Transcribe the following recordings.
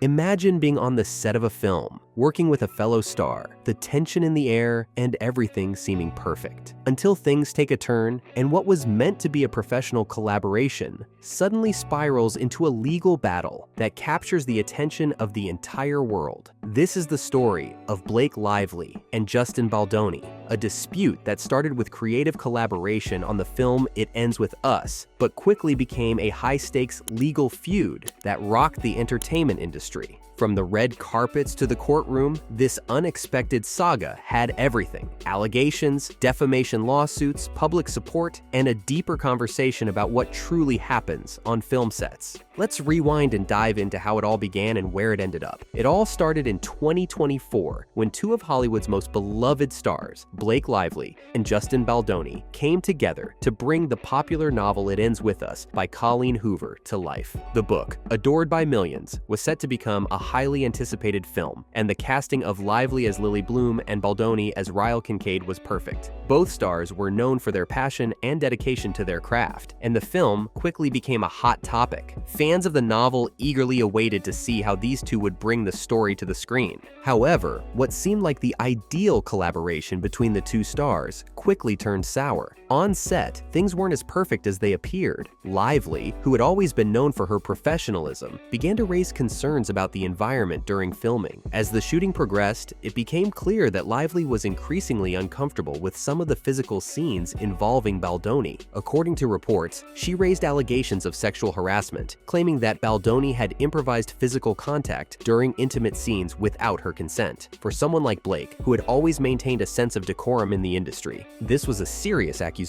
Imagine being on the set of a film, working with a fellow star, the tension in the air, and everything seeming perfect. Until things take a turn, and what was meant to be a professional collaboration suddenly spirals into a legal battle that captures the attention of the entire world. This is the story of Blake Lively and Justin Baldoni, a dispute that started with creative collaboration on the film It Ends With Us, but quickly became a high-stakes legal feud that rocked the entertainment industry. From the red carpets to the courtroom, this unexpected saga had everything: allegations, defamation lawsuits, public support, and a deeper conversation about what truly happens on film sets. Let's rewind and dive into how it all began and where it ended up. It all started in 2024 when two of Hollywood's most beloved stars, Blake Lively and Justin Baldoni, came together to bring the popular novel It Ends With Us by Colleen Hoover to life. The book, adored by millions, was set to become a highly anticipated film, and the casting of Lively as Lily Bloom and Baldoni as Ryle Kincaid was perfect. Both stars were known for their passion and dedication to their craft, and the film quickly became a hot topic. Fans of the novel eagerly awaited to see how these two would bring the story to the screen. However, what seemed like the ideal collaboration between the two stars quickly turned sour. On set, things weren't as perfect as they appeared. Lively, who had always been known for her professionalism, began to raise concerns about the environment during filming. As the shooting progressed, it became clear that Lively was increasingly uncomfortable with some of the physical scenes involving Baldoni. According to reports, she raised allegations of sexual harassment, claiming that Baldoni had improvised physical contact during intimate scenes without her consent. For someone like Blake, who had always maintained a sense of decorum in the industry, this was a serious accusation.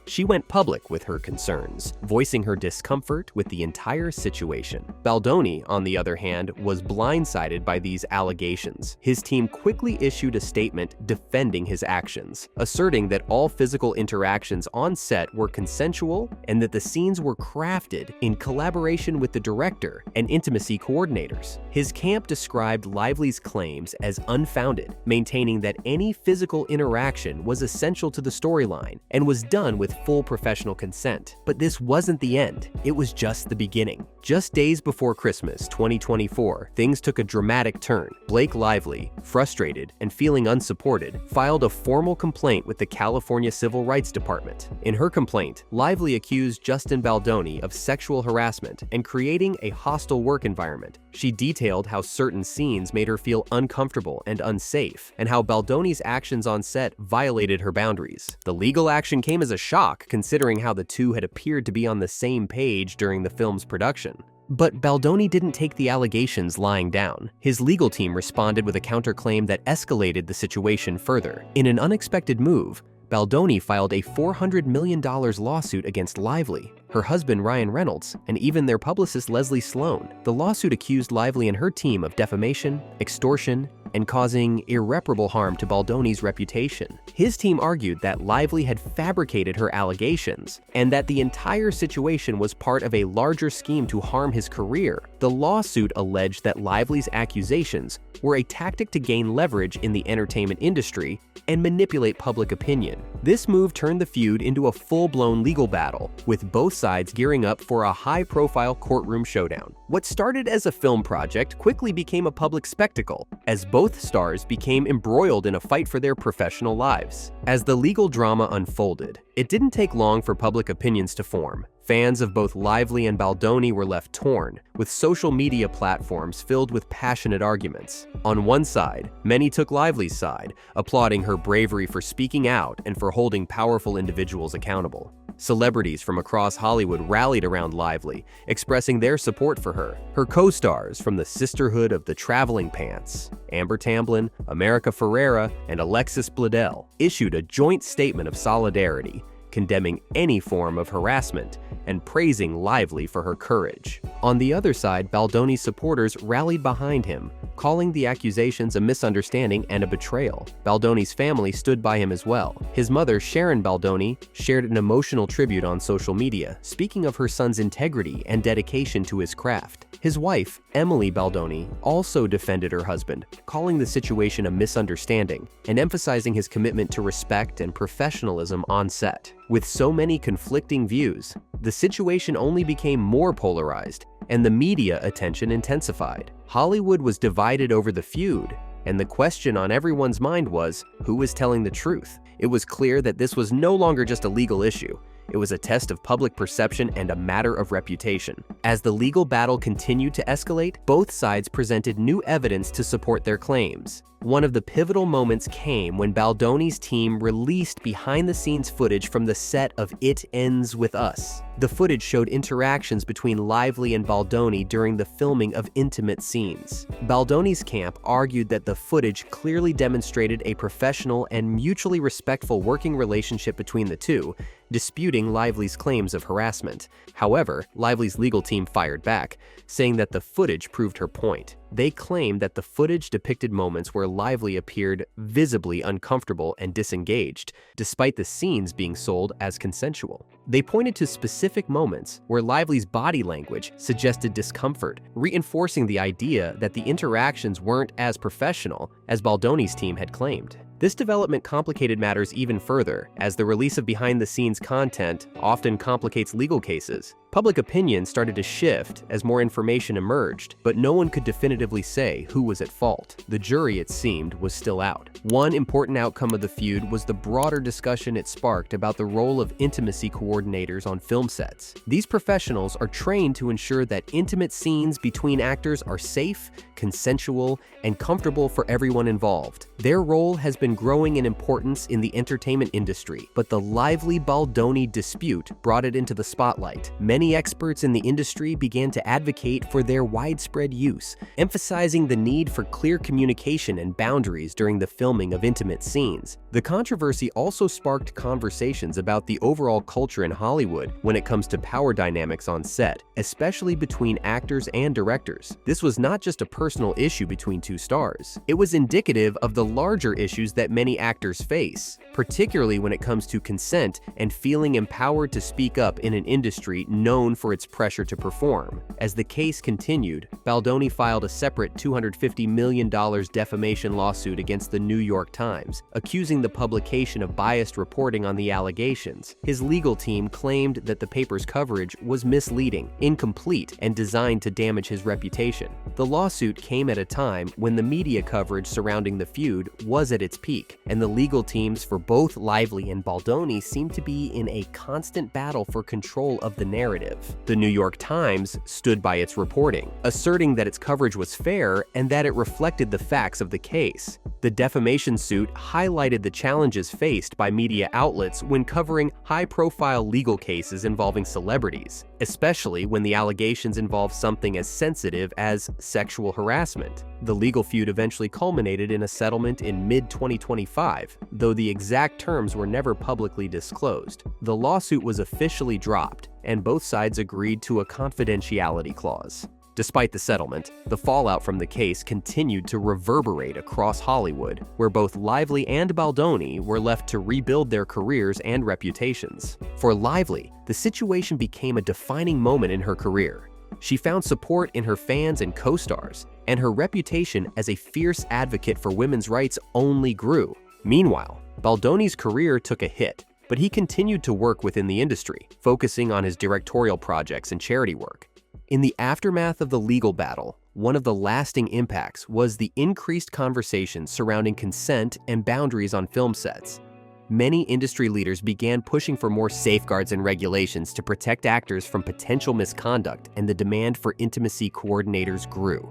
She went public with her concerns, voicing her discomfort with the entire situation. Baldoni, on the other hand, was blindsided by these allegations. His team quickly issued a statement defending his actions, asserting that all physical interactions on set were consensual and that the scenes were crafted in collaboration with the director and intimacy coordinators. His camp described Lively's claims as unfounded, maintaining that any physical interaction was essential to the storyline and was done with full professional consent. But this wasn't the end. It was just the beginning. Just days before Christmas 2024, things took a dramatic turn. Blake Lively, frustrated and feeling unsupported, filed a formal complaint with the California Civil Rights Department. In her complaint, Lively accused Justin Baldoni of sexual harassment and creating a hostile work environment. She detailed how certain scenes made her feel uncomfortable and unsafe, and how Baldoni's actions on set violated her boundaries. The legal action came as a shock, considering how the two had appeared to be on the same page during the film's production. But Baldoni didn't take the allegations lying down. His legal team responded with a counterclaim that escalated the situation further. In an unexpected move, Baldoni filed a $400 million lawsuit against Lively, her husband Ryan Reynolds, and even their publicist Leslie Sloan. The lawsuit accused Lively and her team of defamation, extortion, and causing irreparable harm to Baldoni's reputation. His team argued that Lively had fabricated her allegations and that the entire situation was part of a larger scheme to harm his career. The lawsuit alleged that Lively's accusations were a tactic to gain leverage in the entertainment industry and manipulate public opinion. This move turned the feud into a full-blown legal battle, with both sides gearing up for a high-profile courtroom showdown. What started as a film project quickly became a public spectacle, as both stars became embroiled in a fight for their professional lives. As the legal drama unfolded, it didn't take long for public opinions to form. Fans of both Lively and Baldoni were left torn, with social media platforms filled with passionate arguments. On one side, many took Lively's side, applauding her bravery for speaking out and for holding powerful individuals accountable. Celebrities from across Hollywood rallied around Lively, expressing their support for her. Her co-stars from the Sisterhood of the Traveling Pants, Amber Tamblyn, America Ferrera, and Alexis Bledel, issued a joint statement of solidarity, condemning any form of harassment and praising Lively for her courage. On the other side, Baldoni's supporters rallied behind him, calling the accusations a misunderstanding and a betrayal. Baldoni's family stood by him as well. His mother, Sharon Baldoni, shared an emotional tribute on social media, speaking of her son's integrity and dedication to his craft. His wife, Emily Baldoni, also defended her husband, calling the situation a misunderstanding and emphasizing his commitment to respect and professionalism on set. With so many conflicting views, the situation only became more polarized, and the media attention intensified. Hollywood was divided over the feud, and the question on everyone's mind was, who was telling the truth? It was clear that this was no longer just a legal issue. It was a test of public perception and a matter of reputation. As the legal battle continued to escalate, both sides presented new evidence to support their claims. One of the pivotal moments came when Baldoni's team released behind-the-scenes footage from the set of It Ends With Us. The footage showed interactions between Lively and Baldoni during the filming of intimate scenes. Baldoni's camp argued that the footage clearly demonstrated a professional and mutually respectful working relationship between the two, disputing Lively's claims of harassment. However, Lively's legal team fired back, saying that the footage proved her point. They claimed that the footage depicted moments where Lively appeared visibly uncomfortable and disengaged, despite the scenes being sold as consensual. They pointed to specific moments where Lively's body language suggested discomfort, reinforcing the idea that the interactions weren't as professional as Baldoni's team had claimed. This development complicated matters even further, as the release of behind-the-scenes content often complicates legal cases. Public opinion started to shift as more information emerged, but no one could definitively say who was at fault. The jury, it seemed, was still out. One important outcome of the feud was the broader discussion it sparked about the role of intimacy coordinators on film sets. These professionals are trained to ensure that intimate scenes between actors are safe, consensual, and comfortable for everyone involved. Their role has been growing in importance in the entertainment industry, but the Lively Baldoni dispute brought it into the spotlight. Many experts in the industry began to advocate for their widespread use, emphasizing the need for clear communication and boundaries during the filming of intimate scenes. The controversy also sparked conversations about the overall culture in Hollywood when it comes to power dynamics on set, especially between actors and directors. This was not just a personal issue between two stars. It was indicative of the larger issues that many actors face, particularly when it comes to consent and feeling empowered to speak up in an industry known for its pressure to perform. As the case continued, Baldoni filed a separate $250 million defamation lawsuit against the New York Times, accusing the publication of biased reporting on the allegations. His legal team claimed that the paper's coverage was misleading, incomplete, and designed to damage his reputation. The lawsuit came at a time when the media coverage surrounding the feud was at its peak, and the legal teams for both Lively and Baldoni seemed to be in a constant battle for control of the narrative. The New York Times stood by its reporting, asserting that its coverage was fair and that it reflected the facts of the case. The defamation suit highlighted the challenges faced by media outlets when covering high-profile legal cases involving celebrities, especially when the allegations involve something as sensitive as sexual harassment. The legal feud eventually culminated in a settlement in mid-2025, though the exact terms were never publicly disclosed. The lawsuit was officially dropped, and both sides agreed to a confidentiality clause. Despite the settlement, the fallout from the case continued to reverberate across Hollywood, where both Lively and Baldoni were left to rebuild their careers and reputations. For Lively, the situation became a defining moment in her career. She found support in her fans and co-stars, and her reputation as a fierce advocate for women's rights only grew. Meanwhile, Baldoni's career took a hit, but he continued to work within the industry, focusing on his directorial projects and charity work. In the aftermath of the legal battle, one of the lasting impacts was the increased conversation surrounding consent and boundaries on film sets. Many industry leaders began pushing for more safeguards and regulations to protect actors from potential misconduct, and the demand for intimacy coordinators grew.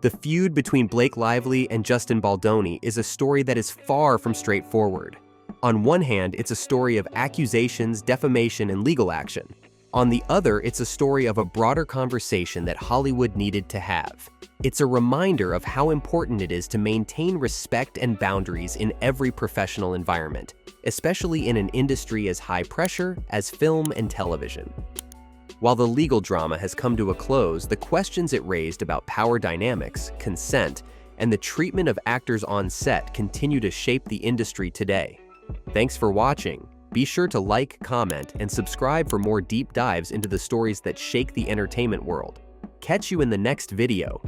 The feud between Blake Lively and Justin Baldoni is a story that is far from straightforward. On one hand, it's a story of accusations, defamation, and legal action. On the other, it's a story of a broader conversation that Hollywood needed to have. It's a reminder of how important it is to maintain respect and boundaries in every professional environment, especially in an industry as high pressure as film and television. While the legal drama has come to a close, the questions it raised about power dynamics, consent, and the treatment of actors on set continue to shape the industry today. Thanks for watching. Be sure to like, comment, and subscribe for more deep dives into the stories that shake the entertainment world. Catch you in the next video.